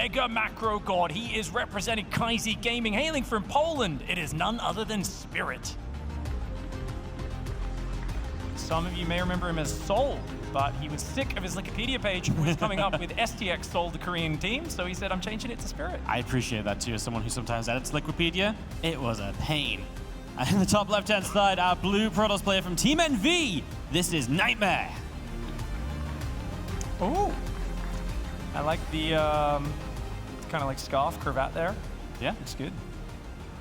mega macro god. He is representing Kaizi Gaming, hailing from Poland. It is none other than Spirit. Some of you may remember him as Seoul, but he was sick of his Wikipedia page was coming up with STX Seoul, the Korean team, so he said, I'm changing it to Spirit. I appreciate that too, as someone who sometimes edits Wikipedia. It was a pain. And in the top left-hand side, our blue Protoss player from Team NV. This is NightMare. Oh, I like the kind of like scarf cravat there. Yeah, looks good.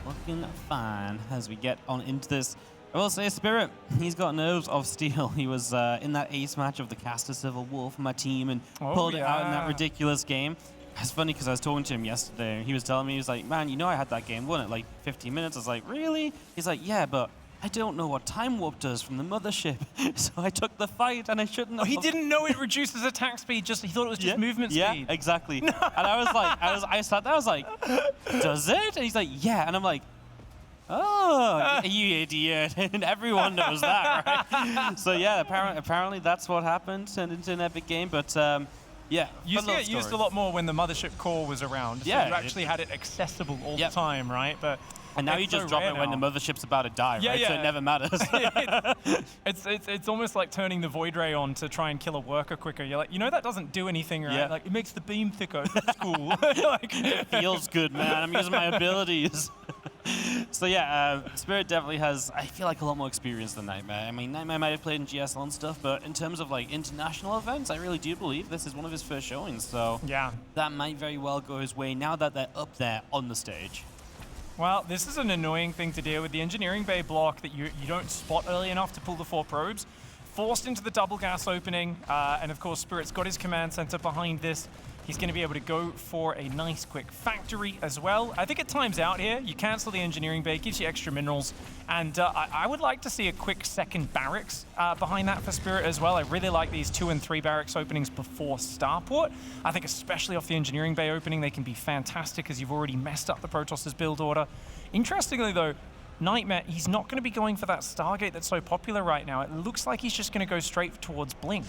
Looking fine as we get on into this. I will say, Spirit, he's got nerves of steel. He was in that ace match of the Caster Civil War for my team and pulled it out in that ridiculous game. It's funny because I was talking to him yesterday and he was telling me, he was like, man, you know I had that game won at like 15 minutes. I was like, really? He's like, yeah, but I don't know what time warp does from the mothership. So I took the fight and I shouldn't have. Oh, he didn't know it reduces attack speed, he thought it was just movement speed. Yeah, exactly. And I was like, I sat there, I was like, does it? And he's like, yeah. And I'm like, oh, you idiot. And everyone knows that, right? So yeah, apparently that's what happened, turned into an epic game, but yeah. You see it used a lot more when the Mothership core was around. So you actually had it accessible all the time, right? But and now you just drop it when the Mothership's about to die, right? So it never matters. It's almost like turning the Void Ray on to try and kill a worker quicker. You're like, you know that doesn't do anything, right? Like, it makes the beam thicker. That's cool. Like, it feels good, man. I'm using my abilities. So yeah, Spirit definitely has, I feel like, a lot more experience than NightMare. I mean, NightMare might have played in GSL and stuff, but in terms of like international events, I really do believe this is one of his first showings. So yeah, that might very well go his way now that they're up there on the stage. Well, this is an annoying thing to deal with. The engineering bay block that you don't spot early enough to pull the 4 probes. Forced into the double gas opening, and of course Spirit's got his command center behind this. He's going to be able to go for a nice quick factory as well. I think it times out here. You cancel the engineering bay, gives you extra minerals, and I would like to see a quick second barracks behind that for Spirit as well. I really like these 2 and 3 barracks openings before Starport. I think especially off the engineering bay opening, they can be fantastic because you've already messed up the Protoss' build order. Interestingly though, NightMare, he's not going to be going for that Stargate that's so popular right now. It looks like he's just going to go straight towards Blink.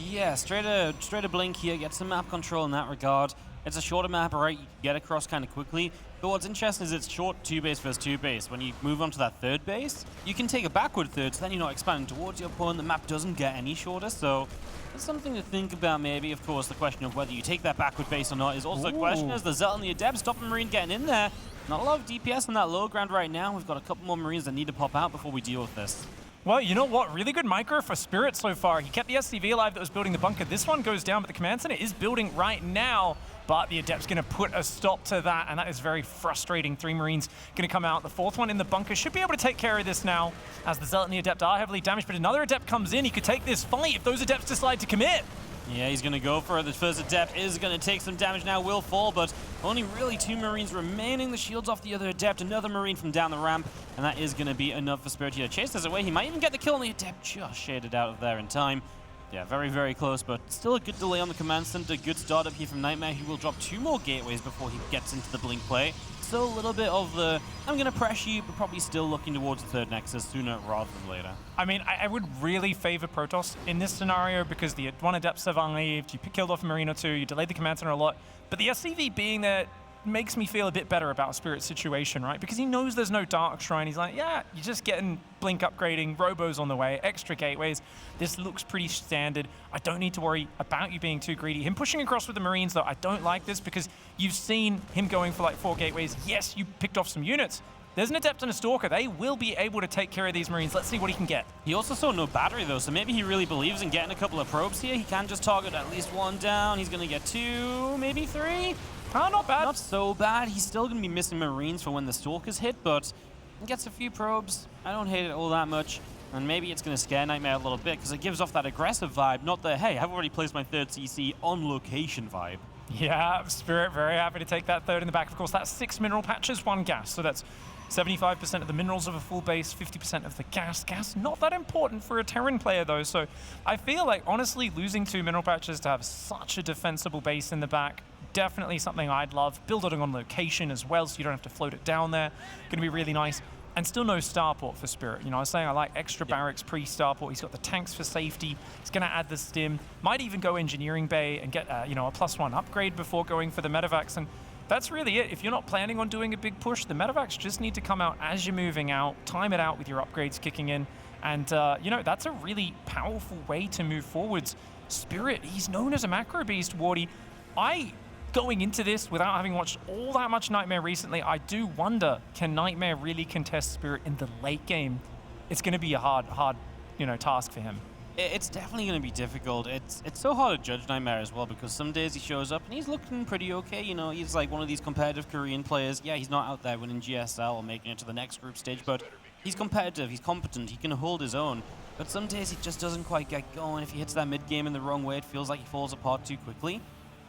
Yeah, straight to Blink here, get some map control in that regard. It's a shorter map, right? You can get across kind of quickly. But what's interesting is it's short 2 base versus 2 base. When you move on to that 3rd base, you can take a backward 3rd, so then you're not expanding towards your opponent. The map doesn't get any shorter, so it's something to think about maybe. Of course, the question of whether you take that backward base or not is also a question, as the Zelt and the Adept stop a Marine getting in there. Not a lot of DPS on that low ground right now. We've got a couple more Marines that need to pop out before we deal with this. Well, you know what? Really good micro for Spirit so far. He kept the SCV alive that was building the bunker. This one goes down, but the command center is building right now. But the Adept's going to put a stop to that, and that is very frustrating. 3 Marines going to come out. The 4th one in the bunker should be able to take care of this now, as the Zealot and the Adept are heavily damaged. But another Adept comes in. He could take this fight if those Adepts decide to commit. Yeah, he's going to go for it. The first Adept is going to take some damage now, will fall, but only really 2 Marines remaining. The shield's off the other Adept, another Marine from down the ramp, and that is going to be enough for Spirit to chase this away. He might even get the kill on the Adept, just shaded out of there in time. Yeah, very, very close, but still a good delay on the command center. Good start up here from NightMare, who will drop 2 more gateways before he gets into the Blink play. Still a little bit of the, I'm going to pressure you, but probably still looking towards the 3rd Nexus sooner rather than later. I mean, I would really favor Protoss in this scenario because the 1 Adept survived, you killed off a Marine or 2, you delayed the command center a lot, but the SCV being there makes me feel a bit better about Spirit's situation, right? Because he knows there's no Dark Shrine. He's like, yeah, you're just getting Blink upgrading, Robos on the way, extra gateways. This looks pretty standard. I don't need to worry about you being too greedy. Him pushing across with the Marines, though, I don't like this because you've seen him going for like 4 gateways. Yes, you picked off some units. There's an Adept and a Stalker. They will be able to take care of these Marines. Let's see what he can get. He also saw no battery, though, so maybe he really believes in getting a couple of probes here. He can just target at least 1 down. He's going to get 2, maybe 3. Oh, not bad. Not so bad. He's still going to be missing Marines for when the Stalkers hit, but he gets a few probes. I don't hate it all that much. And maybe it's going to scare NightMare a little bit because it gives off that aggressive vibe, not the, hey, I've already placed my 3rd CC on location vibe. Yeah, Spirit very happy to take that 3rd in the back. Of course, that's 6 mineral patches, 1 gas. So that's 75% of the minerals of a full base, 50% of the gas. Gas, not that important for a Terran player, though. So I feel like, honestly, losing 2 mineral patches to have such a defensible base in the back, definitely something I'd love. Build it on location as well, so you don't have to float it down there. Going to be really nice. and still no starport for Spirit. You know, I was saying I like extra barracks pre-starport. He's got the tanks for safety. He's going to add the stim. Might even go engineering bay and get you know, a +1 upgrade before going for the medevacs. And that's really it. If you're not planning on doing a big push, the medevacs just need to come out as you're moving out, time it out with your upgrades kicking in. And, you know, that's a really powerful way to move forwards. Spirit, he's known as a macro beast, Wardy. Going into this, without having watched all that much NightMare recently, I do wonder, can NightMare really contest Spirit in the late game? It's going to be a hard, you know, task for him. It's definitely going to be difficult. It's so hard to judge NightMare as well, because some days he shows up and he's looking pretty okay. You know, he's like one of these competitive Korean players. Yeah, he's not out there winning GSL or making it to the next group stage, but he's competitive, he's competent, he can hold his own. But some days he just doesn't quite get going. If he hits that mid game in the wrong way, it feels like he falls apart too quickly.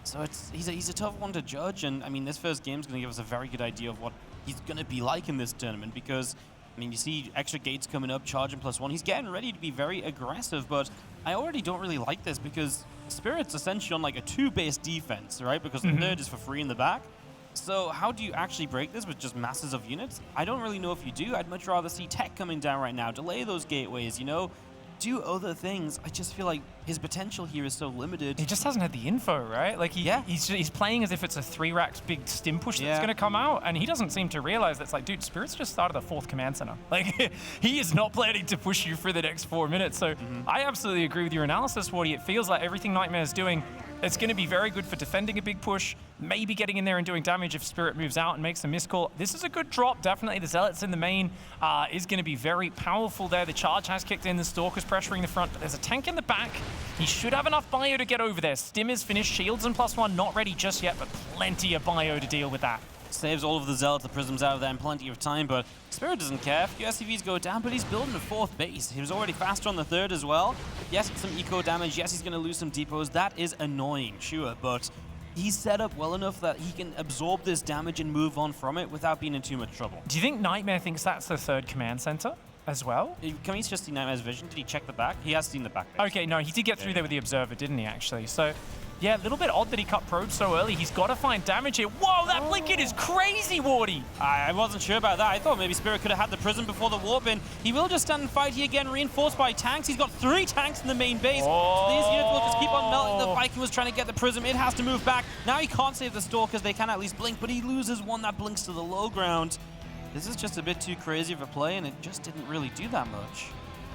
So he's a tough one to judge, and I mean, this first game is going to give us a very good idea of what he's going to be like in this tournament, because I mean, you see extra gates coming up, charging +1. He's getting ready to be very aggressive, but I already don't really like this because Spirit's essentially on like a 2-base defense, right? Because the third is for free in the back. So how do you actually break this with just masses of units? I don't really know if you do. I'd much rather see tech coming down right now, delay those gateways, you know? Do other things. I just feel like his potential here is so limited. He just hasn't had the info, right? Like he's playing as if it's a 3-racks big stim push that's going to come out, and he doesn't seem to realize that's like, dude, Spirit's just started the 4th command center. Like, he is not planning to push you for the next 4 minutes. So I absolutely agree with your analysis, Wardy. It feels like everything NightMare is doing, it's going to be very good for defending a big push, maybe getting in there and doing damage if Spirit moves out and makes a miscall. This is a good drop, definitely. The Zealots in the main is going to be very powerful there. The charge has kicked in, the Stalker's pressuring the front, but there's a tank in the back. He should have enough bio to get over there. Stim is finished, shields and +1 not ready just yet, but plenty of bio to deal with that. Saves all of the Zealots, the Prisms out of there in plenty of time, but Spirit doesn't care. A few SCVs go down, but he's building a 4th base. He was already faster on the 3rd as well. Yes, some eco damage. Yes, he's going to lose some depots. That is annoying, sure, but he's set up well enough that he can absorb this damage and move on from it without being in too much trouble. Do you think NightMare thinks that's the 3rd command center as well? Can we just see NightMare's vision? Did he check the back? He has seen the back base. Okay, no, he did get through there with the Observer, didn't he, actually? So, yeah, a little bit odd that he cut probes so early. He's got to find damage here. Whoa, that blinking is crazy, Wardy! I wasn't sure about that. I thought maybe Spirit could have had the Prism before the warp in. He will just stand and fight here again, reinforced by tanks. He's got 3 tanks in the main base. So these units will just keep on melting. The Viking was trying to get the Prism. It has to move back. Now he can't save the Stalkers. They can at least blink, but he loses one that blinks to the low ground. This is just a bit too crazy of a play, and it just didn't really do that much.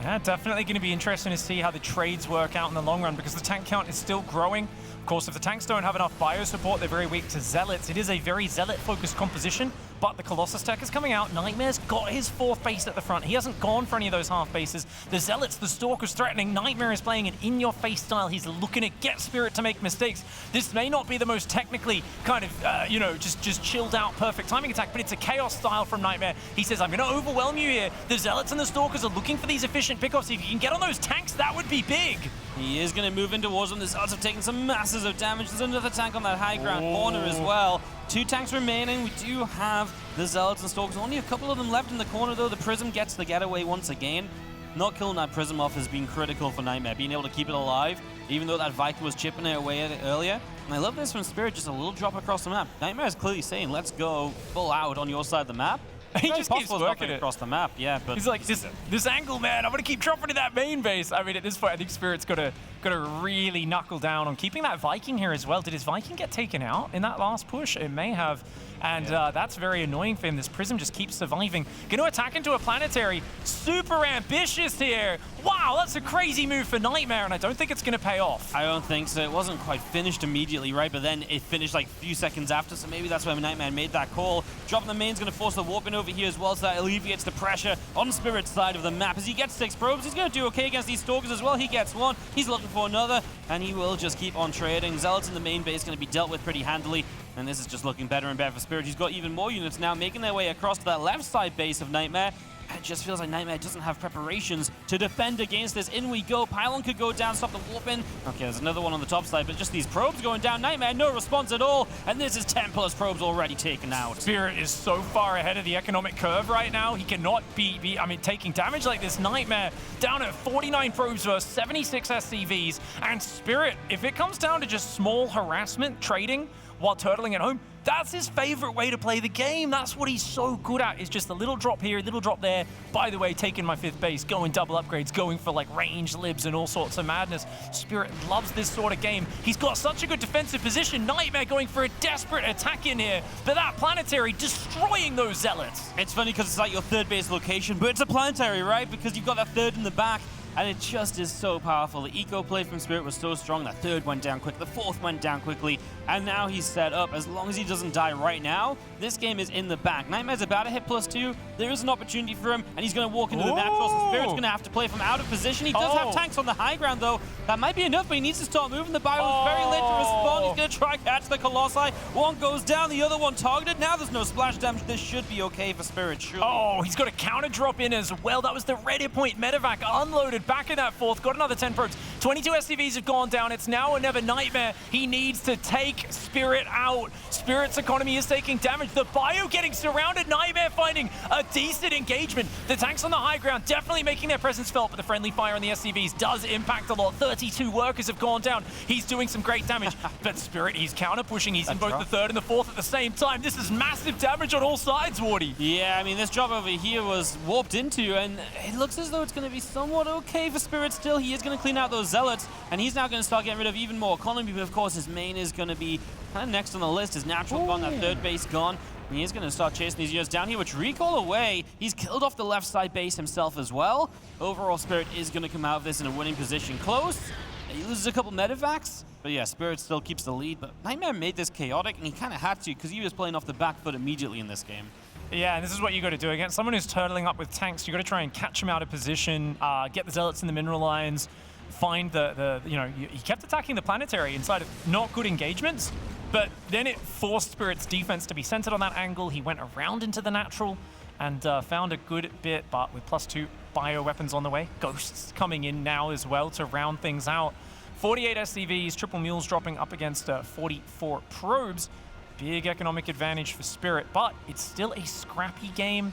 Yeah, definitely going to be interesting to see how the trades work out in the long run, because the tank count is still growing. Of course, if the tanks don't have enough bio support, they're very weak to Zealots. It is a very Zealot-focused composition, but the Colossus tech is coming out. NightMare's got his 4th base at the front. He hasn't gone for any of those half bases. The Zealots, the Stalkers threatening. NightMare is playing an in-your-face style. He's looking to get Spirit to make mistakes. This may not be the most technically kind of, you know, just chilled out, perfect timing attack, but it's a chaos style from NightMare. He says, I'm going to overwhelm you here. The Zealots and the Stalkers are looking for these efficient pickoffs. If you can get on those tanks, that would be big. He is going to move in towards them. The Zealots have taken some masses of damage. There's another tank on that high ground corner as well. 2 tanks remaining. We do have the Zealots and Stalkers. Only a couple of them left in the corner, though. The Prism gets the getaway once again. Not killing that Prism off has been critical for NightMare, being able to keep it alive, even though that Viking was chipping it away at it earlier. And I love this from Spirit, just a little drop across the map. NightMare is clearly saying, let's go full out on your side of the map. He just keeps working it across the map, yeah. But he's like, this angle, man, I'm gonna keep dropping to that main base. I mean, at this point, I think Spirit's gotta really knuckle down on keeping that Viking here as well. Did his Viking get taken out in that last push? It may have, and that's very annoying for him. This Prism just keeps surviving. Gonna attack into a planetary. Super ambitious here. Wow, that's a crazy move for NightMare, and I don't think it's gonna pay off. I don't think so. It wasn't quite finished immediately, right? But then it finished like a few seconds after, so maybe that's why NightMare made that call. Dropping the main's gonna force the warp in over here as well, so that alleviates the pressure on Spirit's side of the map. As he gets 6 probes, he's gonna do okay against these Stalkers as well. He gets 1, he's looking for another, and he will just keep on trading. Zealots in the main base gonna be dealt with pretty handily, and this is just looking better and better for Spirit. He's got even more units now making their way across to that left side base of NightMare. It just feels like NightMare doesn't have preparations to defend against this. In we go. Pylon could go down, stop the warp in. Okay, there's another one on the top side, but just these probes going down. NightMare, no response at all. And this is 10 plus probes already taken out. Spirit is so far ahead of the economic curve right now. He cannot be taking damage like this. NightMare down at 49 probes versus 76 SCVs. And Spirit, if it comes down to just small harassment trading, while turtling at home. That's his favorite way to play the game. That's what he's so good at, is just a little drop here, a little drop there. By the way, taking my 5th base, going double upgrades, going for like range libs and all sorts of madness. Spirit loves this sort of game. He's got such a good defensive position. NightMare going for a desperate attack in here, but that planetary destroying those zealots. It's funny because it's like your 3rd base location, but it's a planetary, right? Because you've got that 3rd in the back. And it just is so powerful. The eco play from Spirit was so strong. The 3rd went down quick. The 4th went down quickly. And now he's set up. As long as he doesn't die right now, this game is in the back. NightMare's about to hit +2. There is an opportunity for him, and he's going to walk into the natural. So Spirit's going to have to play from out of position. He does have tanks on the high ground, though. That might be enough, but he needs to start moving. The bio is very late to respond. He's going to try catch the Colossi. One goes down, the other one targeted. Now there's no splash damage. This should be okay for Spirit, surely. Oh, he's got a counter drop in as well. That was the ready point medevac unloaded back in that 4th. Got another 10 probes. 22 SCVs have gone down. It's now or never. NightMare. He needs to take Spirit out. Spirit's economy is taking damage. The bio getting surrounded. NightMare finding a decent engagement. The tanks on the high ground definitely making their presence felt, but the friendly fire on the SCVs does impact a lot. 32 workers have gone down. He's doing some great damage, but Spirit, he's counter pushing. He's in both the 3rd and the 4th at the same time. This is massive damage on all sides, Wardy. Yeah, I mean, this drop over here was warped into, and it looks as though it's going to be somewhat okay for Spirit still. He is going to clean out those zealots, and he's now going to start getting rid of even more economy, but of course his main is going to be kind of next on the list. His natural gone, that 3rd base gone, and he is going to start chasing these units down here, which recall away. He's killed off the left side base himself as well. Overall, Spirit is going to come out of this in a winning position. Close. He loses a couple medevacs, but yeah, Spirit still keeps the lead, but NightMare made this chaotic, and he kind of had to because he was playing off the back foot immediately in this game. Yeah, and this is what you got to do against someone who's turtling up with tanks. You got to try and catch him out of position, get the zealots in the mineral lines, find he kept attacking the planetary inside of not good engagements, but then it forced Spirit's defense to be centered on that angle. He went around into the natural and found a good bit, but with +2 bioweapons on the way. Ghosts coming in now as well to round things out. 48 SCVs, triple mules dropping up against 44 probes. Big economic advantage for Spirit, but it's still a scrappy game.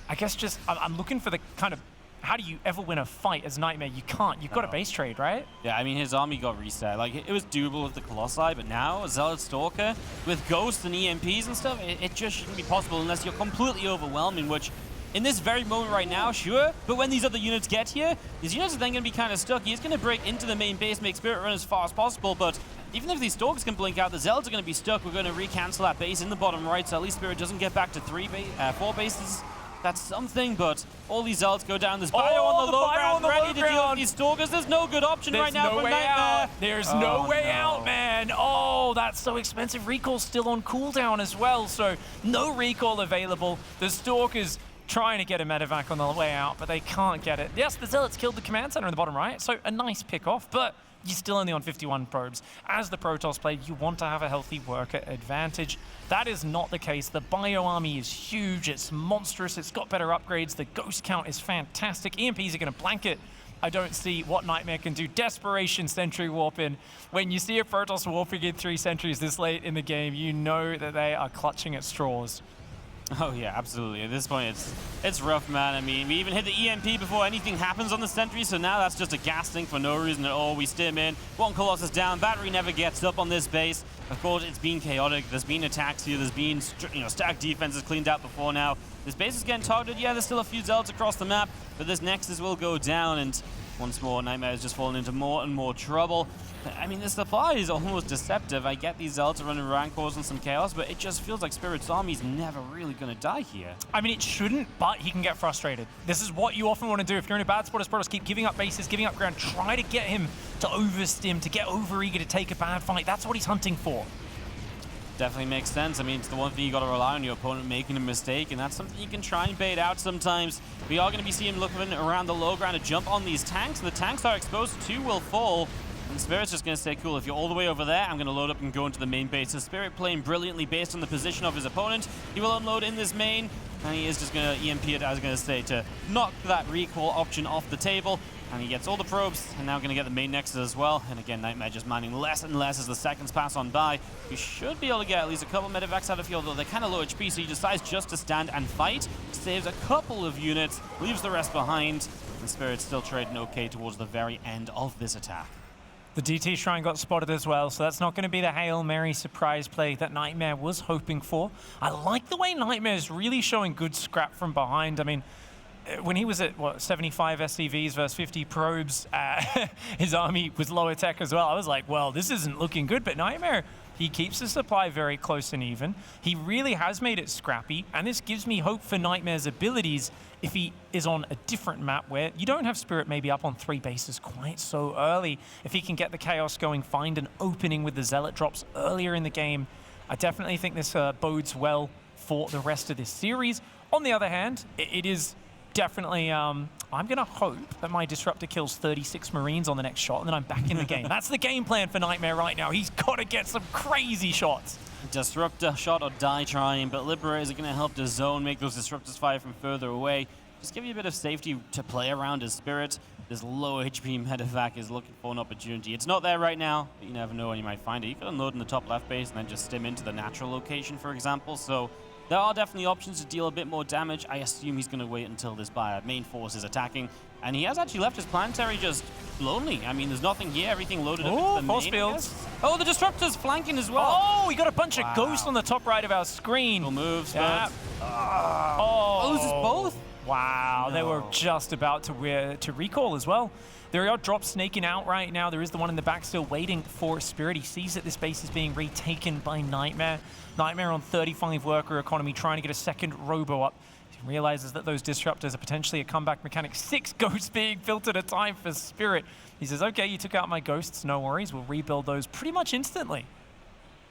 I guess just, I'm looking for the kind of, how do you ever win a fight as NightMare? You can't. You've got a base trade, right? Yeah, I mean, his army got reset. Like, it was doable with the Colossi, but now, Zealot Stalker, with Ghosts and EMPs and stuff, it just shouldn't be possible unless you're completely overwhelming, which, in this very moment right now, sure, but when these other units get here, these units are then going to be kind of stuck. He's going to break into the main base, make Spirit run as far as possible, but even if these Stalkers can blink out, the Zealots are going to be stuck. We're going to recancel that base in the bottom right, so at least Spirit doesn't get back to 4 bases. That's something, but all these Zealots go down. There's bio on the low ground, ready to deal with these Stalkers. There's no good option right now for NightMare. There's no way out, man. Oh, that's so expensive. Recall's still on cooldown as well, so no recall available. The Stalkers trying to get a medevac on the way out, but they can't get it. Yes, the Zealots killed the command center in the bottom right, so a nice pick off, but you're still only on 51 probes. As the Protoss player, you want to have a healthy worker advantage. That is not the case. The bio army is huge, it's monstrous, it's got better upgrades, the ghost count is fantastic. EMPs are going to blanket. I don't see what NightMare can do. Desperation sentry warp in. When you see a Protoss warping in 3 sentries this late in the game, you know that they are clutching at straws. Oh yeah, absolutely. At this point, it's rough, man. I mean, we even hit the EMP before anything happens on the sentry, so now that's just a gas thing for no reason at all. We stim in. One Colossus down. Battery never gets up on this base. Of course, it's been chaotic. There's been attacks here. There's been stacked defenses cleaned out before now. This base is getting targeted. Yeah, there's still a few Zealots across the map, but this Nexus will go down, and once more, NightMare is just falling into more and more trouble. I mean, the supply is almost deceptive. I get these Zealots are running around causing some chaos, but it just feels like Spirit's army's never really going to die here. I mean, it shouldn't, but he can get frustrated. This is what you often want to do. If you're in a bad spot as Protoss, keep giving up bases, giving up ground. Try to get him to overstim, to get overeager, to take a bad fight. That's what he's hunting for. Definitely makes sense. I mean, it's the one thing you got to rely on your opponent making a mistake, and that's something you can try and bait out sometimes. We are going to be seeing him looking around the low ground to jump on these tanks, and the tanks are exposed. 2 will fall. And Spirit's just going to say, cool, if you're all the way over there, I'm going to load up and go into the main base. So Spirit playing brilliantly based on the position of his opponent. He will unload in this main, and he is just going to EMP it, I was going to say, to knock that recall option off the table. And he gets all the probes, and now going to get the main Nexus as well. And again, NightMare just mining less and less as the seconds pass on by. You should be able to get at least a couple medevacs out of field, though they're kind of low HP, so he decides just to stand and fight. Saves a couple of units, leaves the rest behind, and Spirit's still trading okay towards the very end of this attack. The DT Shrine got spotted as well, so that's not going to be the Hail Mary surprise play that NightMare was hoping for. I like the way NightMare is really showing good scrap from behind. I mean, when he was at, what, 75 SCVs versus 50 probes, his army was lower tech as well. I was like, well, this isn't looking good, but NightMare, he keeps the supply very close and even. He really has made it scrappy, and this gives me hope for NightMare's abilities if he is on a different map where you don't have Spirit maybe up on 3 bases quite so early. If he can get the Chaos going, find an opening with the Zealot drops earlier in the game, I definitely think this bodes well for the rest of this series. On the other hand, it is definitely, I'm going to hope that my Disruptor kills 36 Marines on the next shot, and then I'm back in the game. That's the game plan for NightMare right now. He's got to get some crazy shots. Disruptor shot or die trying, but Liberators are going to help the zone make those Disruptors fire from further away. Just give you a bit of safety to play around his Spirit. This low HP Medevac is looking for an opportunity. It's not there right now, but you never know when you might find it. You can unload in the top left base and then just stim into the natural location, for example. So there are definitely options to deal a bit more damage. I assume he's going to wait until this main force is attacking. And he has actually left his planetary just lonely. I mean, there's nothing here. Everything loaded up into the force main, fields. Oh, the Disruptor's flanking as well. Oh, we got a bunch of ghosts on the top right of our screen. Cool moves, yeah. Oh, loses both? Wow, No. they were just about to recall as well. There are drops snaking out right now. There is the one in the back still waiting for Spirit. He sees that this base is being retaken by NightMare. NightMare on 35 worker economy, trying to get a second robo up. He realizes that those Disruptors are potentially a comeback mechanic. 6 ghosts being built at a time for Spirit. He says, okay, you took out my ghosts, no worries. We'll rebuild those pretty much instantly.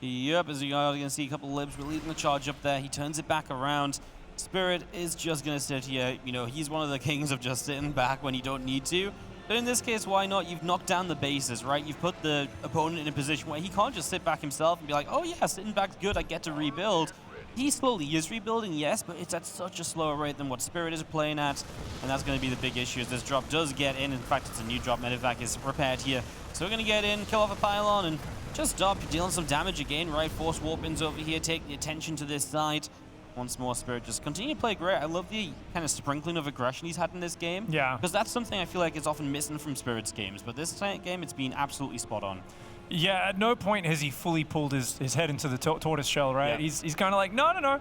Yep, as you are going to see a couple of libs, we're leading the charge up there. He turns it back around. Spirit is just going to sit here. You know, he's one of the kings of just sitting back when you don't need to. But in this case, why not? You've knocked down the bases, right? You've put the opponent in a position where he can't just sit back himself and be like, oh yeah, sitting back's good, I get to rebuild. He slowly is rebuilding, yes, but it's at such a slower rate than what Spirit is playing at. And that's going to be the big issue as this drop does get in. In fact, it's a new drop. Medevac is repaired here. So we're going to get in, kill off a pylon, and just stop dealing some damage again, right? Force warp-ins over here, take the attention to this side. Once more, Spirit just continue to play great. I love the kind of sprinkling of aggression he's had in this game. Yeah. Because that's something I feel like is often missing from Spirit's games. But this game, it's been absolutely spot on. Yeah, at no point has he fully pulled his head into the tortoise shell, right? Yeah. He's kind of like, no.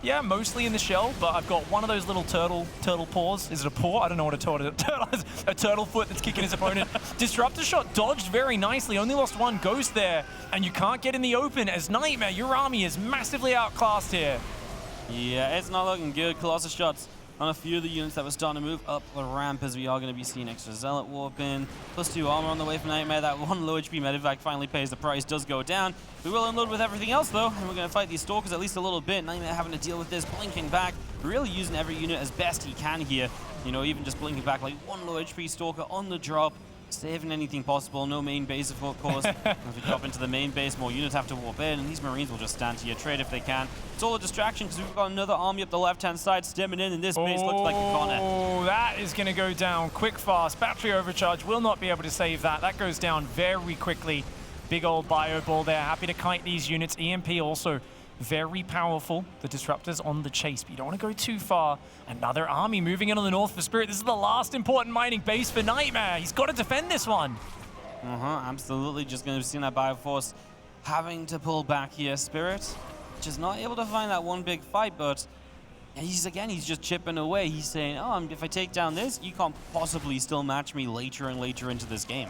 Yeah, mostly in the shell, but I've got one of those little turtle paws. Is it a paw? I don't know what a turtle is. A turtle foot that's kicking his opponent. Disruptor shot dodged very nicely. Only lost 1 ghost there, and you can't get in the open as NightMare. Your army is massively outclassed here. Yeah, it's not looking good. Colossus shots on a few of the units that were starting to move up the ramp as we are going to be seeing extra Zealot warp in. +2 armor on the way from NightMare. That 1 low HP Medevac finally pays the price, does go down. We will unload with everything else though, and we're going to fight these Stalkers at least a little bit. NightMare having to deal with this, blinking back, really using every unit as best he can here. You know, even just blinking back like 1 low HP Stalker on the drop. Saving anything possible, no main base of course. As we drop into the main base, more units have to warp in, and these Marines will just stand to your trade if they can. It's all a distraction because we've got another army up the left-hand side stemming in, and this base looks like a goner. Oh, that is going to go down quick, fast. Battery overcharge will not be able to save that. That goes down very quickly. Big old bio ball there. Happy to kite these units. EMP also very powerful. The Disruptors on the chase, but you don't want to go too far. Another army moving in on the north for Spirit. This is the last important mining base for NightMare. He's got to defend this one. Absolutely. Just going to see that Bioforce having to pull back here. Spirit just not able to find that one big fight, but he's just chipping away. He's saying, oh, if I take down this, you can't possibly still match me later and later into this game.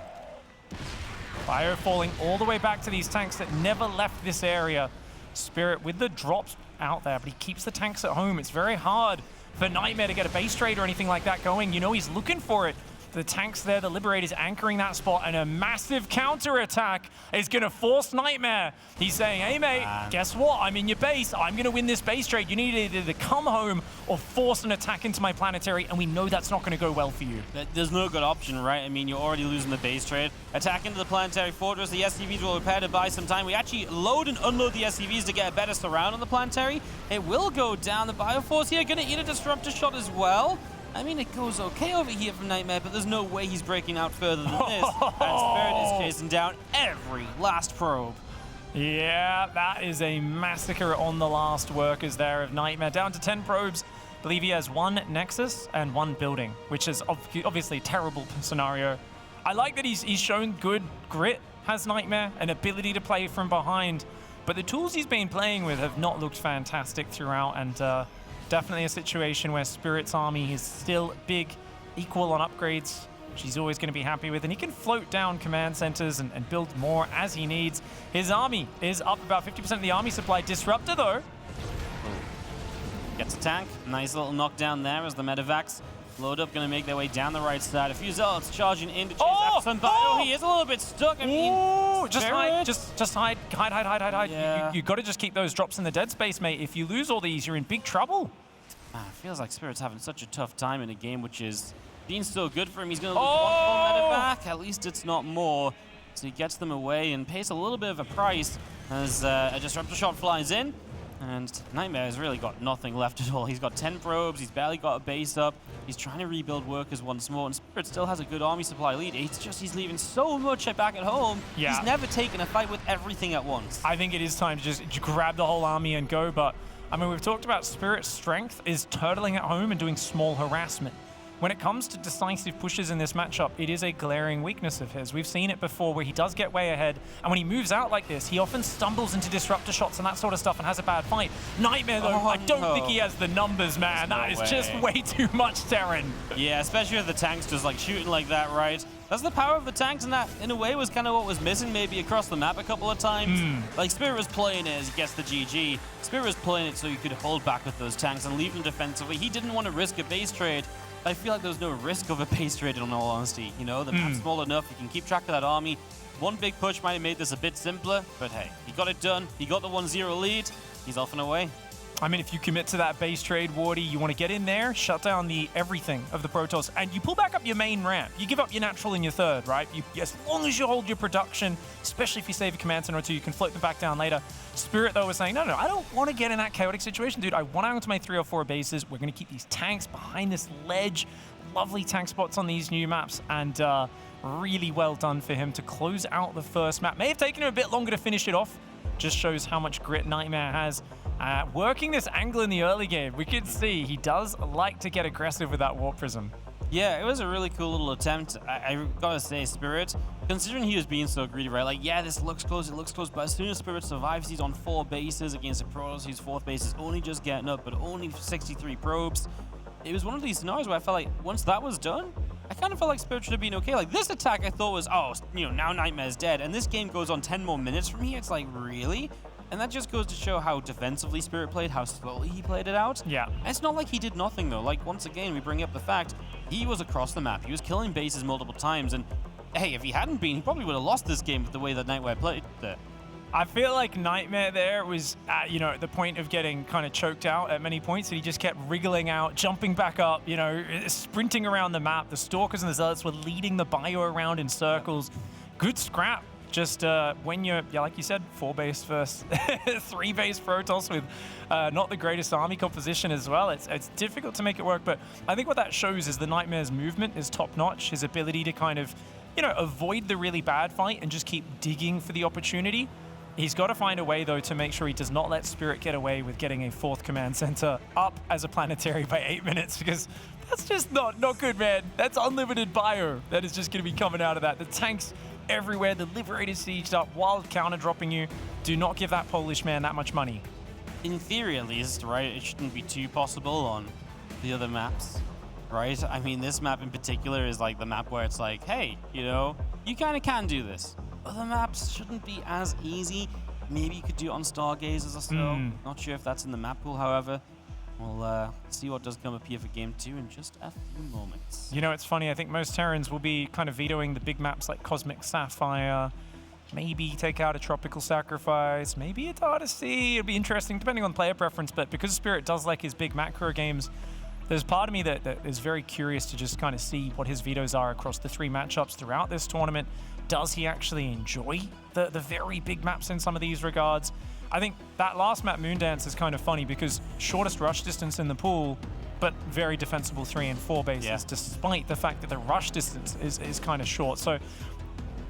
Bio falling all the way back to these tanks that never left this area. Spirit with the drops out there, but he keeps the tanks at home. It's very hard for NightMare to get a base trade or anything like that going. You know he's looking for it. The tanks there, the Liberators anchoring that spot, and a massive counter-attack is going to force NightMare. He's saying, hey, mate, guess what? I'm in your base. I'm going to win this base trade. You need either to come home or force an attack into my planetary, and we know that's not going to go well for you. There's no good option, right? I mean, you're already losing the base trade. Attack into the planetary fortress. The SCVs will repair to buy some time. We actually load and unload the SCVs to get a better surround on the planetary. It will go down. The Bioforce here going to eat a Disruptor shot as well. I mean, it goes okay over here from NightMare, but there's no way he's breaking out further than this. And Spirit is chasing down every last probe. Yeah, that is a massacre on the last workers there of NightMare. Down to 10 probes. I believe he has 1 Nexus and 1 building, which is obviously a terrible scenario. I like that he's shown good grit, has NightMare, an ability to play from behind, but the tools he's been playing with have not looked fantastic throughout, and definitely a situation where Spirit's army is still big, equal on upgrades, which he's always going to be happy with, and he can float down command centers and build more as he needs. His army is up about 50% of the army supply. Disruptor, though. Gets a tank. Nice little knockdown there as the medevacs load up, going to make their way down the right side. A few zealots charging in to chase after some bio. He is a little bit stuck. I mean, just hide, just hide. Yeah. You got to just keep those drops in the dead space, mate. If you lose all these, you're in big trouble. It feels like Spirit's having such a tough time in a game which is being so good for him. He's going to lose one more medevac. At least it's not more. So he gets them away and pays a little bit of a price as a disruptor shot flies in. And NightMare has really got nothing left at all. He's got 10 probes. He's barely got a base up. He's trying to rebuild workers once more. And Spirit still has a good army supply lead. It's just he's leaving so much back at home. Yeah. He's never taken a fight with everything at once. I think it is time to just grab the whole army and go. But, I mean, we've talked about Spirit's strength is turtling at home and doing small harassment. When it comes to decisive pushes in this matchup, it is a glaring weakness of his. We've seen it before where he does get way ahead, and when he moves out like this, he often stumbles into disruptor shots and that sort of stuff and has a bad fight. NightMare, though, I don't think he has the numbers, man. That is just way too much Terran. Yeah, especially with the tanks just like shooting like that, right? That's the power of the tanks, and that, in a way, was kind of what was missing maybe across the map a couple of times. Like, Spirit was playing it as he gets the GG. Spirit was playing it so he could hold back with those tanks and leave them defensively. He didn't want to risk a base trade. I feel like there was no risk of a base trade, in all honesty. You know, the map's small enough, you can keep track of that army. One big push might have made this a bit simpler, but hey, he got it done. He got the 1-0 lead. He's off and away. I mean, if you commit to that base trade, Wardy, you want to get in there, shut down the everything of the Protoss, and you pull back up your main ramp. You give up your natural in your third, right? As long as you hold your production, especially if you save a command center or two, you can float them back down later. Spirit, though, was saying, no, I don't want to get in that chaotic situation, dude. I want to go to my 3 or 4 bases. We're going to keep these tanks behind this ledge. Lovely tank spots on these new maps, and really well done for him to close out the first map. May have taken him a bit longer to finish it off. Just shows how much grit NightMare has. Working this angle in the early game, we can see he does like to get aggressive with that Warp Prism. Yeah, it was a really cool little attempt. I gotta say, Spirit, considering he was being so greedy, right? Like, yeah, this looks close, it looks close, but as soon as Spirit survives, he's on 4 bases against a Protoss whose 4th base is only just getting up, but only 63 probes. It was one of these scenarios where I felt like once that was done, I kind of felt like Spirit should have been okay. Like, this attack I thought was, oh, you know, now NightMare's dead, and this game goes on 10 more minutes from here. It's like, really? And that just goes to show how defensively Spirit played, how slowly he played it out. Yeah. And it's not like he did nothing, though. Like, once again, we bring up the fact he was across the map. He was killing bases multiple times, and hey, if he hadn't been, he probably would have lost this game with the way that NightMare played there. I feel like NightMare there was, at the point of getting kind of choked out at many points, and he just kept wriggling out, jumping back up, sprinting around the map. The Stalkers and the Zealots were leading the bio around in circles. Good scrap. Just when you're, like you said, 4 base versus 3 base Protoss with not the greatest army composition as well. It's difficult to make it work, but I think what that shows is the NightMare's movement is top notch. His ability to kind of, avoid the really bad fight and just keep digging for the opportunity. He's got to find a way, though, to make sure he does not let Spirit get away with getting a 4th command center up as a planetary by 8 minutes, because that's just not good, man. That's unlimited bio that is just going to be coming out of that. The tanks everywhere, the Liberators sieged up, wild counter dropping you. Do not give that Polish man that much money. In theory, at least, right? It shouldn't be too possible on the other maps, right? I mean, this map in particular is like the map where it's like, hey, you kind of can do this. Other maps shouldn't be as easy. Maybe you could do it on Stargazers or so. Not sure if that's in the map pool, however. We'll see what does come up here for Game 2 in just a few moments. It's funny. I think most Terrans will be kind of vetoing the big maps like Cosmic Sapphire. Maybe take out a Tropical Sacrifice. Maybe it's Odyssey. It'll be interesting, depending on player preference. But because Spirit does like his big macro games, there's part of me that is very curious to just kind of see what his vetoes are across the 3 matchups throughout this tournament. Does he actually enjoy the very big maps in some of these regards? I think that last map, Moondance, is kind of funny because shortest rush distance in the pool, but very defensible 3 and 4 bases, despite the fact that the rush distance is kind of short. So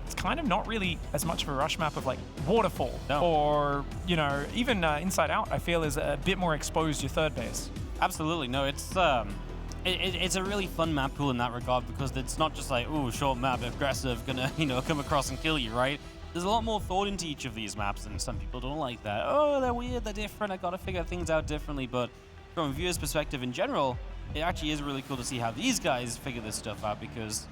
it's kind of not really as much of a rush map of like Waterfall or, even Inside Out, I feel is a bit more exposed your 3rd base. Absolutely. No, it's It's a really fun map pool in that regard because it's not just like, ooh, short map, aggressive, gonna, come across and kill you, right? There's a lot more thought into each of these maps, and some people don't like that. Oh, they're weird, they're different, I gotta figure things out differently, but from a viewer's perspective in general, it actually is really cool to see how these guys figure this stuff out because,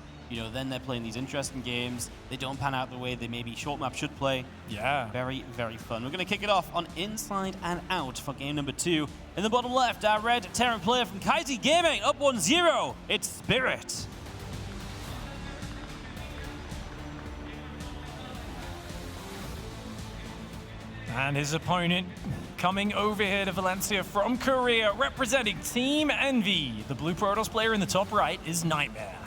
then they're playing these interesting games. They don't pan out the way they maybe short map should play. Yeah. Very, very fun. We're going to kick it off on Inside and Out for game number 2. In the bottom left, our red Terran player from Kaiji Gaming, up 1-0. It's Spirit. And his opponent coming over here to Valencia from Korea, representing Team Envy. The blue Protoss player in the top right is NightMare.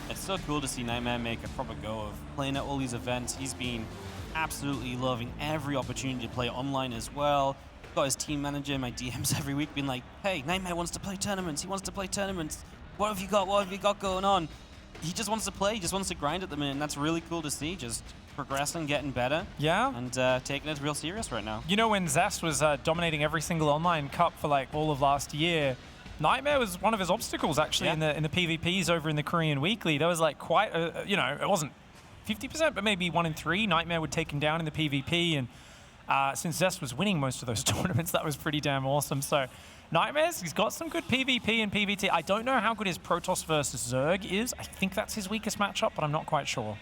It's so cool to see NightMare make a proper go of playing at all these events. He's been absolutely loving every opportunity to play online as well. Got his team manager in my DMs every week being like, hey, NightMare wants to play tournaments. He wants to play tournaments. What have you got? What have you got going on? He just wants to play. He just wants to grind at the minute, and that's really cool to see. Just progressing, getting better. Yeah. And taking it real serious right now. When Zest was dominating every single online cup for like all of last year, NightMare was one of his obstacles actually in the PvPs over in the Korean Weekly. There was like quite it wasn't 50%, but maybe 1 in 3 NightMare would take him down in the PvP, and since Zest was winning most of those tournaments, that was pretty damn awesome. So NightMare's, he's got some good PvP and PvT. I don't know how good his Protoss versus Zerg is. I think that's his weakest matchup, but I'm not quite sure.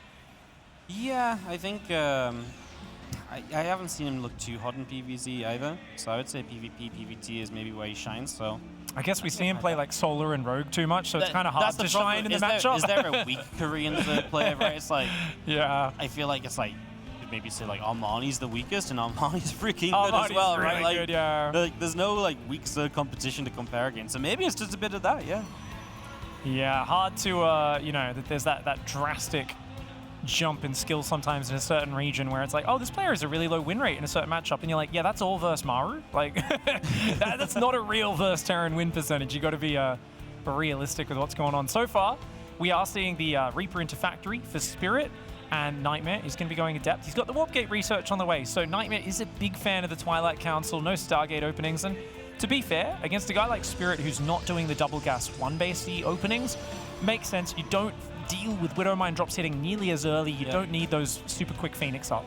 Yeah, I think I haven't seen him look too hot in PvZ either, so I would say PvP, PvT is maybe where he shines, so... I guess we see him play like Solar and Rogue too much, so it's kind of hard to shine in the matchup. Is there a weak Korean Zerg player, right? It's like... Yeah. I feel like it's like... Maybe say like Armani's the weakest, and Armani's freaking good as well, really right? Like, good, yeah. There's no like weak Zerg competition to compare against, so maybe it's just a bit of that, yeah. Yeah, hard to, there's that drastic jump in skill sometimes in a certain region where it's like, oh, this player has a really low win rate in a certain matchup, and you're like, yeah, that's all versus Maru. Like, that's not a real versus Terran win percentage. You got to be realistic with what's going on. So far, we are seeing the Reaper into Factory for Spirit, and NightMare is going to be going Adept. He's got the Warp Gate research on the way, so NightMare is a big fan of the Twilight Council, no Stargate openings, and to be fair, against a guy like Spirit who's not doing the double gas 1-base openings, makes sense. You don't deal with Widowmine drops hitting nearly as early. You don't need those super quick Phoenix up.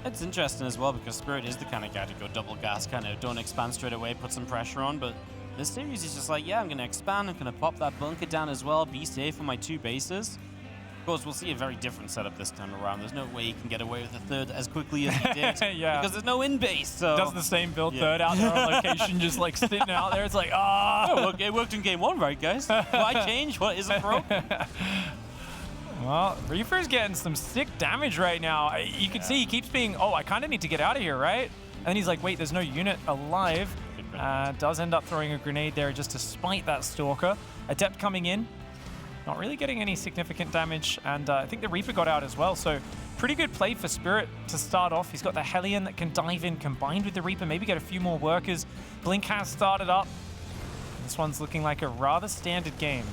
It's interesting as well because Spirit is the kind of guy to go double gas, kind of don't expand straight away, put some pressure on, but this series is just like, yeah, I'm going to expand, I'm going to pop that bunker down as well, be safe on my 2 bases. Of course, we'll see a very different setup this time around. There's no way he can get away with a third as quickly as he did. Yeah. Because there's no in-base, so... Does the same build third out there on location, just like sitting out there. It's like, ah! It worked in game 1, right, guys? Why change what isn't broken? Well, Reaper's getting some sick damage right now. You can see he keeps being, oh, I kind of need to get out of here, right? And then he's like, wait, there's no unit alive. Does end up throwing a grenade there just to spite that Stalker. Adept coming in. Not really getting any significant damage, and I think the Reaper got out as well, so pretty good play for Spirit to start off. He's got the Hellion that can dive in combined with the Reaper, maybe get a few more workers. Blink has started up. This one's looking like a rather standard game.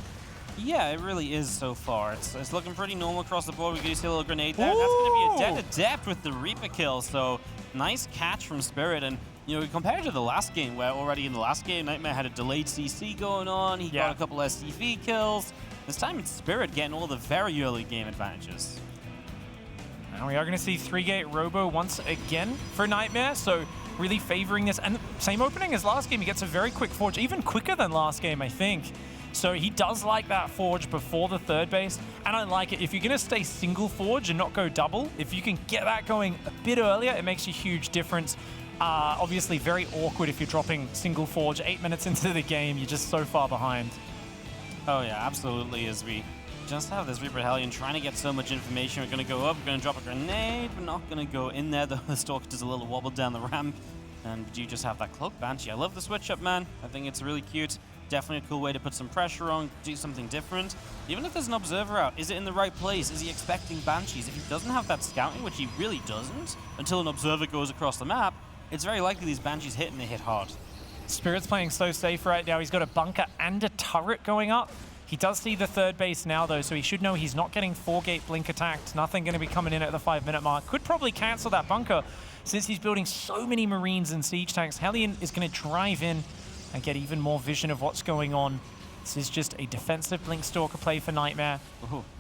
Yeah, it really is so far. It's looking pretty normal across the board. We can see a little grenade there. That's going to be a Adept with the Reaper kill, so nice catch from Spirit, and compared to the last game, where already in the last game, NightMare had a delayed CC going on. He got a couple SCV kills. This time it's Spirit getting all the very early game advantages. Now we are going to see 3-gate Robo once again for NightMare, so really favoring this. And same opening as last game, he gets a very quick Forge, even quicker than last game, I think. So he does like that Forge before the 3rd base, and I like it. If you're going to stay single Forge and not go double, if you can get that going a bit earlier, it makes a huge difference. Obviously very awkward if you're dropping single Forge 8 minutes into the game, you're just so far behind. Oh yeah, absolutely, as we just have this Reaper Hellion trying to get so much information. We're going to go up, we're going to drop a grenade, we're not going to go in there, though the Stalker does a little wobble down the ramp. And you just have that Cloak Banshee. I love the switch up, man. I think it's really cute. Definitely a cool way to put some pressure on, do something different. Even if there's an Observer out, is it in the right place? Is he expecting Banshees? If he doesn't have that scouting, which he really doesn't, until an Observer goes across the map, it's very likely these Banshees hit and they hit hard. Spirit's playing so safe right now. He's got a bunker and a turret going up. He does see the third base now, though, so he should know he's not getting 4-gate blink attacked. Nothing going to be coming in at the 5-minute mark. Could probably cancel that bunker since he's building so many Marines and siege tanks. Hellion is going to drive in and get even more vision of what's going on. This is just a defensive blink stalker play for NightMare.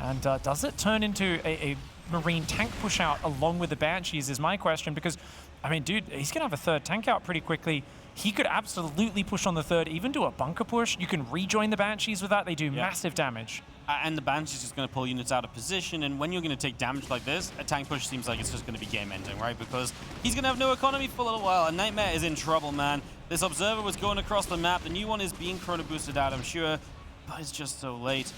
And does it turn into a Marine tank push out along with the Banshees is my question, because, I mean, dude, he's going to have a third tank out pretty quickly. He could absolutely push on the third, even do a bunker push. You can rejoin the Banshees with that. They do massive damage. And the Banshee's just going to pull units out of position, and when you're going to take damage like this, a tank push seems like it's just going to be game-ending, right? Because he's going to have no economy for a little while, and NightMare is in trouble, man. This Observer was going across the map. The new one is being chrono boosted out, I'm sure, but it's just so late.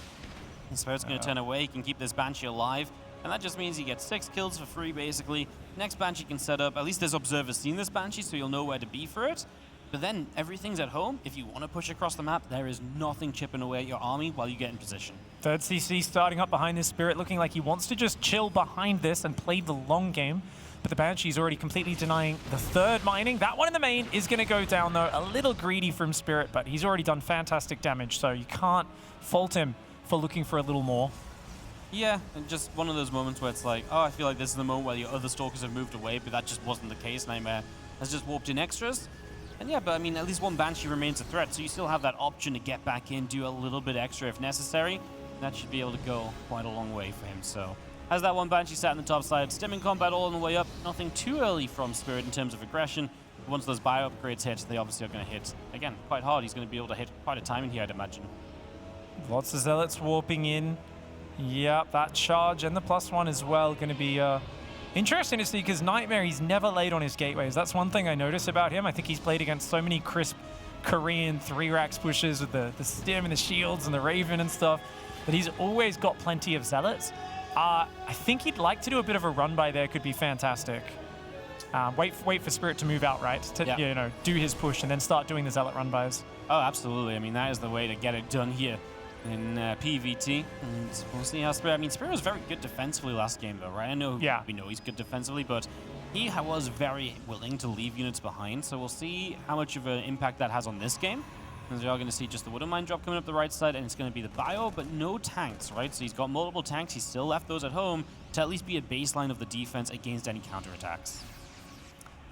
And Spirit's going to turn away. He can keep this Banshee alive, and that just means he gets 6 kills for free, basically. Next Banshee can set up. At least this Observer's seen this Banshee, so you'll know where to be for it. But then everything's at home. If you want to push across the map, there is nothing chipping away at your army while you get in position. Third CC starting up behind this Spirit, looking like he wants to just chill behind this and play the long game. But the Banshee's already completely denying the third mining. That one in the main is going to go down, though. A little greedy from Spirit, but he's already done fantastic damage, so you can't fault him for looking for a little more. Yeah, and just one of those moments where it's like, oh, I feel like this is the moment where your other Stalkers have moved away, but that just wasn't the case. NightMare has just warped in extras. And yeah, but I mean, at least one Banshee remains a threat, so you still have that option to get back in, do a little bit extra if necessary. That should be able to go quite a long way for him, so. Has that one Banshee sat in the top side, stimming combat all on the way up. Nothing too early from Spirit in terms of aggression. Once those bio upgrades hit, they obviously are going to hit, again, quite hard. He's going to be able to hit quite a time in here, I'd imagine. Lots of Zealots warping in. Yep, that charge and the +1 as well going to be interesting to see, because NightMare, he's never laid on his gateways. That's one thing I notice about him. I think he's played against so many crisp Korean 3-racks pushes with the stim and the shields and the Raven and stuff, but he's always got plenty of Zealots. I think he'd like to do a bit of a run by there. Could be fantastic. Wait for Spirit to move out, right? To you know, do his push and then start doing the Zealot run bys. Oh, absolutely. I mean, that is the way to get it done here in PVT. And we'll see how Spirit. I mean, Spirit was very good defensively last game, though, right? I know we know he's good defensively, but he was very willing to leave units behind. So we'll see how much of an impact that has on this game. Because you're going to see just the Widowmine drop coming up the right side, and it's going to be the bio, but no tanks, right? So he's got multiple tanks. He's still left those at home to at least be a baseline of the defense against any counterattacks.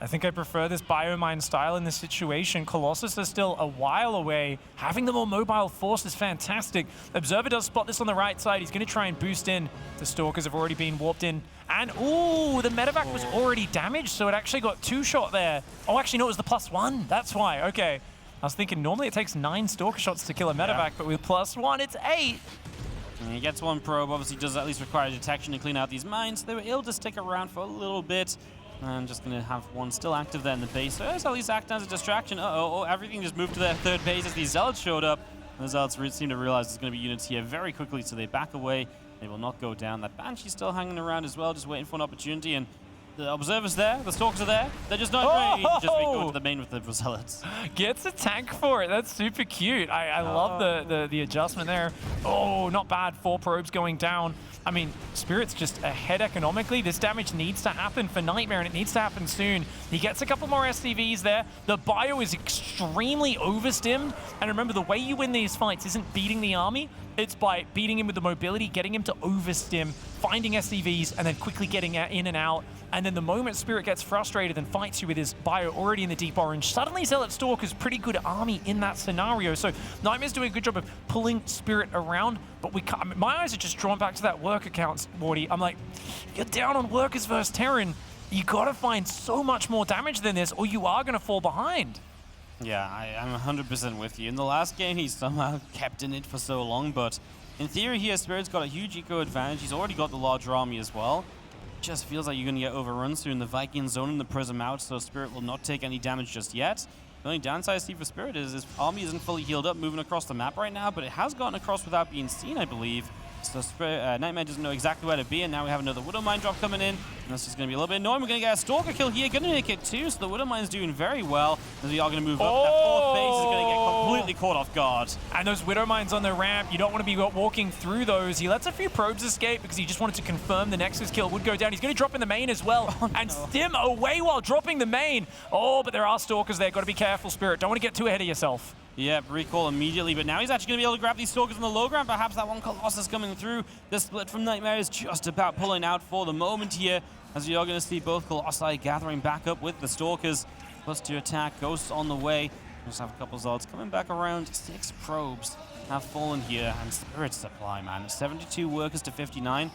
I think I prefer this Biomine style in this situation. Colossus is still a while away. Having the more mobile force is fantastic. Observer does spot this on the right side. He's going to try and boost in. The Stalkers have already been warped in. And, ooh, the medevac was already damaged, so it actually got 2-shot there. Oh, actually, no, it was the +1. That's why. Okay. I was thinking normally it takes 9 Stalker shots to kill a medevac, but with +1, it's 8. And he gets one probe. Obviously, does at least require detection to clean out these mines. They were able to stick around for a little bit. I'm just going to have one still active there in the base. So it's at least acting as a distraction. Uh-oh, everything just moved to their third base as these Zealots showed up. And the Zealots seem to realize there's going to be units here very quickly, so they back away. They will not go down. That Banshee's still hanging around as well, just waiting for an opportunity. And the Observer's there, the Stalkers are there. They're just not ready. Just go to the main with the Zealots. Gets a tank for it. That's super cute. I love the adjustment there. Oh, not bad. 4 probes going down. I mean, Spirit's just ahead economically. This damage needs to happen for NightMare, and it needs to happen soon. He gets a couple more SCVs there. The bio is extremely overstimmed. And remember, the way you win these fights isn't beating the army. It's by beating him with the mobility, getting him to overstim, finding SCVs, and then quickly getting in and out. And then the moment Spirit gets frustrated and fights you with his bio already in the deep orange, suddenly Zealot Stalker's pretty good army in that scenario. So NightMare's doing a good job of pulling Spirit around, but we can't. I mean, my eyes are just drawn back to that work account, Wardy. I'm like, you're down on workers versus Terran. You gotta find so much more damage than this, or you are gonna fall behind. Yeah, I'm 100% with you. In the last game, he somehow kept in it for so long, but in theory here, Spirit's got a huge eco advantage. He's already got the larger army as well. Just feels like you're going to get overrun soon. The Viking zone and the Prism out, so Spirit will not take any damage just yet. The only downside I see for Spirit is his army isn't fully healed up moving across the map right now, but it has gotten across without being seen, I believe. So NightMare doesn't know exactly where to be, and now we have another Widowmine drop coming in. And this is going to be a little bit annoying. We're going to get a Stalker kill here. Going to make it 2, so the Widowmine's doing very well. As we are going to move up. That 4th base is going to get completely caught off guard. And those Widowmines on the ramp, you don't want to be walking through those. He lets a few probes escape because he just wanted to confirm the Nexus kill would go down. He's going to drop in the main as well. And stim away while dropping the main. Oh, but there are Stalkers there. Got to be careful, Spirit. Don't want to get too ahead of yourself. Yep, recall immediately, but now he's actually going to be able to grab these Stalkers on the low ground. Perhaps that one Colossus coming through. The split from NightMare is just about pulling out for the moment here, as we are going to see both Colossi gathering back up with the Stalkers. +2 attack, Ghosts on the way. Just have a couple of Zods coming back around. 6 probes have fallen here, and Spirit supply, man. 72 workers to 59,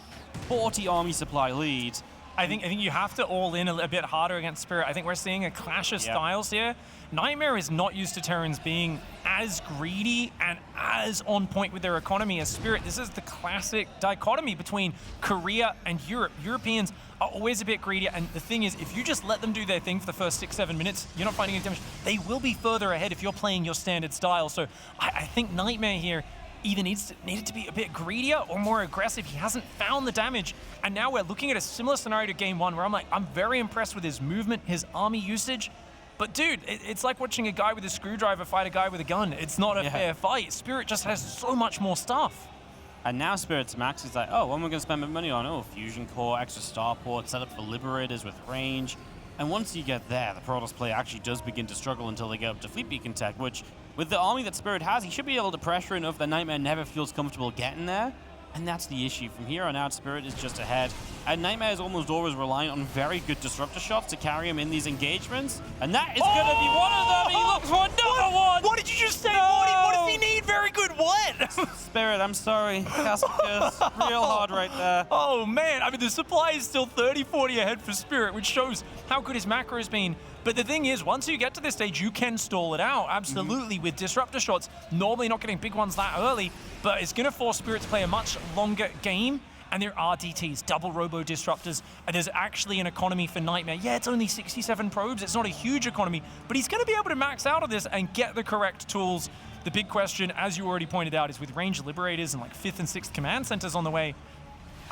40 army supply lead. I think you have to all in a bit harder against Spirit. I think we're seeing a clash of styles here. NightMare is not used to Terrans being as greedy and as on point with their economy as Spirit. This is the classic dichotomy between Korea and Europe. Europeans are always a bit greedier, and the thing is, if you just let them do their thing for the first 6-7 minutes, you're not finding any damage. They will be further ahead if you're playing your standard style. So I think NightMare here either needed to be a bit greedier or more aggressive. He hasn't found the damage, and now we're looking at a similar scenario to game 1 where I'm very impressed with his movement, his army usage. But dude, it's like watching a guy with a screwdriver fight a guy with a gun. It's not a fair fight. Spirit just has so much more stuff. And now Spirit's max is like, oh, what am I going to spend my money on? Oh, Fusion Core, extra Starport, set up for Liberators with range. And once you get there, the Protoss play actually does begin to struggle until they get up to Fleet Beacon tech, which, with the army that Spirit has, he should be able to pressure enough that NightMare never feels comfortable getting there. And that's the issue. From here on out, Spirit is just ahead. And NightMare is almost always relying on very good disruptor shots to carry him in these engagements. And that is going to be one of them. He looks for another one. What did you just say, Morty? What does he need? Very good what? Spirit, I'm sorry. Castle Curse, real hard right there. Oh, man. I mean, the supply is still 30-40 ahead for Spirit, which shows how good his macro has been. But the thing is, once you get to this stage, you can stall it out, absolutely, with disruptor shots. Normally not getting big ones that early, but it's going to force Spirit to play a much longer game. And there are DTs, double robo disruptors, and there's actually an economy for NightMare. Yeah, it's only 67 probes. It's not a huge economy, but he's going to be able to max out of this and get the correct tools. The big question, as you already pointed out, is with range liberators and like 5th and 6th command centers on the way,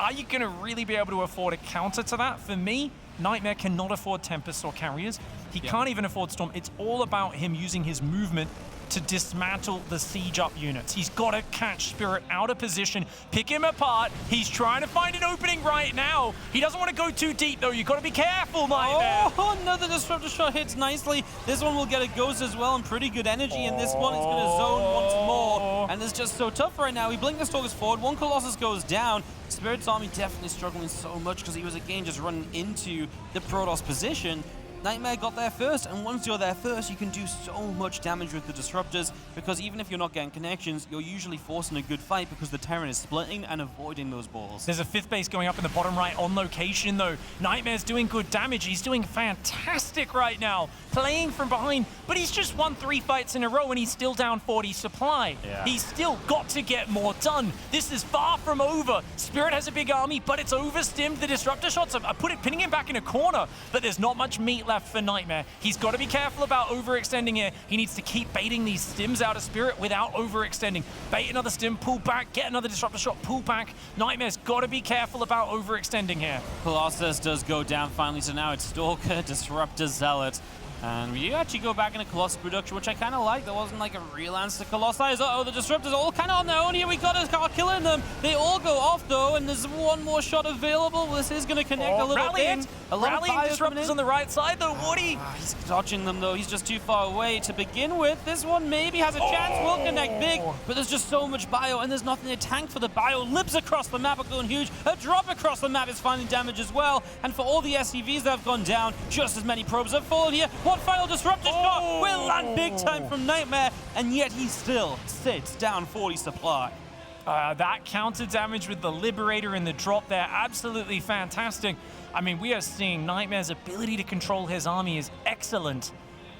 are you going to really be able to afford a counter to that? For me, NightMare cannot afford Tempests or Carriers. He can't even afford Storm. It's all about him using his movement to dismantle the siege up units. He's got to catch Spirit out of position, pick him apart. He's trying to find an opening right now. He doesn't want to go too deep, though. You've got to be careful, NightMare. Oh, another disruptor shot hits nicely. This one will get a ghost as well and pretty good energy, and this one is going to zone once more. And it's just so tough right now. We blink the Stalkers forward. One Colossus goes down. Spirit's army definitely struggling so much because he was, again, just running into the Protoss position. NightMare got there first, and once you're there first, you can do so much damage with the disruptors, because even if you're not getting connections, you're usually forcing a good fight because the Terran is splitting and avoiding those balls. There's a 5th base going up in the bottom right on location, though. NightMare's doing good damage. He's doing fantastic right now, playing from behind, but he's just won 3 fights in a row, and he's still down 40 supply. He's still got to get more done. This is far from over. Spirit has a big army, but it's overstimmed. The disruptor shots are pinning him back in a corner, but there's not much meat left for NightMare. He's got to be careful about overextending here. He needs to keep baiting these stims out of Spirit without overextending. Bait another stim, pull back, get another disruptor shot, pull back. NightMare's got to be careful about overextending here. Colossus does go down finally, so now it's Stalker, Disruptor, Zealot. And we actually go back into Colossus production, which I kind of like. There wasn't like a real answer to Colossi. Uh-oh, the Disruptors are all kind of on their own here. We got a killing them. They all go off, though, and there's one more shot available. This is going to connect a little bit. Rallying Disruptors on the right side, though, Woody. He's dodging them, though. He's just too far away to begin with. This one maybe has a chance. Will connect big, but there's just so much bio, and there's nothing to tank for the bio. Libs across the map are going huge. A drop across the map is finding damage as well. And for all the SCVs that have gone down, just as many probes have fallen here. One final Disruptor shot will land big time from NightMare, and yet he still sits down 40 supply. That counter damage with the Liberator and the drop there, absolutely fantastic. I mean, we are seeing NightMare's ability to control his army is excellent.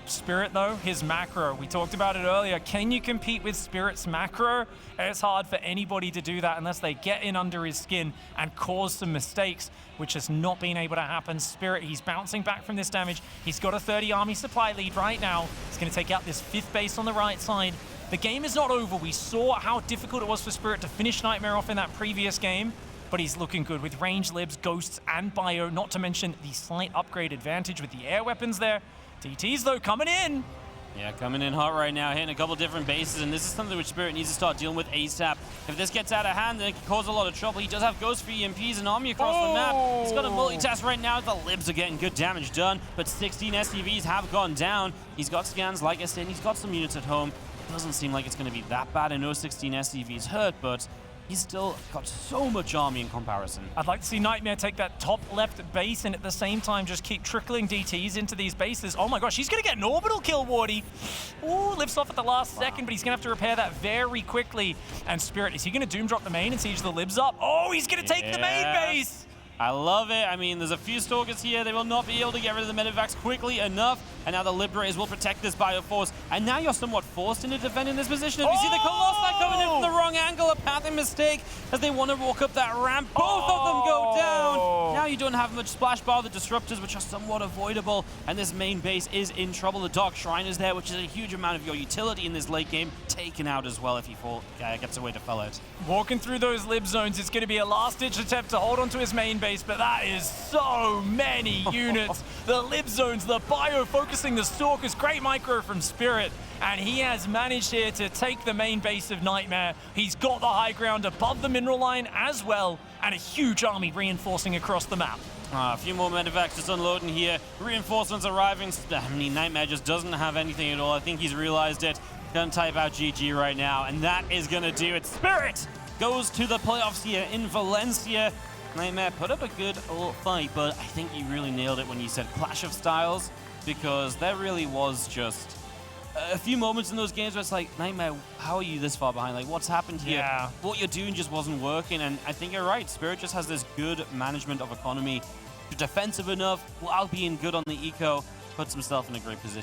Spirit, though, his macro, we talked about it earlier. Can you compete with Spirit's macro? It's hard for anybody to do that unless they get in under his skin and cause some mistakes, which has not been able to happen. Spirit, he's bouncing back from this damage. He's got a 30 army supply lead right now. He's going to take out this 5th base on the right side. The game is not over. We saw how difficult it was for Spirit to finish NightMare off in that previous game, but he's looking good with range libs, ghosts, and bio, not to mention the slight upgrade advantage with the air weapons there. TTs, though, coming in. Yeah, coming in hot right now, hitting a couple different bases, and this is something which Spirit needs to start dealing with ASAP. If this gets out of hand, then it can cause a lot of trouble. He does have Ghost for EMPs and Army across the map. He's got a multitask right now. The libs are getting good damage done, but 16 SCVs have gone down. He's got scans, like I said, he's got some units at home. doesn't seem like it's going to be that bad. I know 16 SCV's hurt, but he's still got so much army in comparison. I'd like to see NightMare take that top left base and at the same time just keep trickling DTs into these bases. Oh my gosh, he's going to get an orbital kill, Wardy. Ooh, lifts off at the last second, but he's going to have to repair that very quickly. And Spirit, is he going to doom drop the main and siege the libs up? Oh, he's going to take the main base. I love it. I mean, there's a few Stalkers here. They will not be able to get rid of the Medivacs quickly enough. And now the Liberators will protect this Bioforce. And now you're somewhat forced into defending this position. As we see the Colossi coming in from the wrong angle. A pathing mistake as they want to walk up that ramp. Both of them go down. Now you don't have much splash bar. The Disruptors, which are somewhat avoidable. And this main base is in trouble. The Dark Shrine is there, which is a huge amount of your utility in this late game. Taken out as well if he gets away to fell out. Walking through those lib zones, it's going to be a last-ditch attempt to hold onto his main base, but that is so many units. The lib zones, the bio focusing the Stalkers, great micro from Spirit, and he has managed here to take the main base of NightMare. He's got the high ground above the mineral line as well, and a huge army reinforcing across the map. A few more Medivacs just unloading here. Reinforcements arriving. I mean, NightMare just doesn't have anything at all. I think he's realized it. Gonna type out GG right now, and that is gonna do it. Spirit goes to the playoffs here in Valencia. NightMare put up a good old fight, but I think you really nailed it when you said clash of styles, because there really was just a few moments in those games where it's like, NightMare, how are you this far behind? Like, what's happened here? Yeah. What you're doing just wasn't working, and I think you're right. Spirit just has this good management of economy, defensive enough while being good on the eco, puts himself in a great position.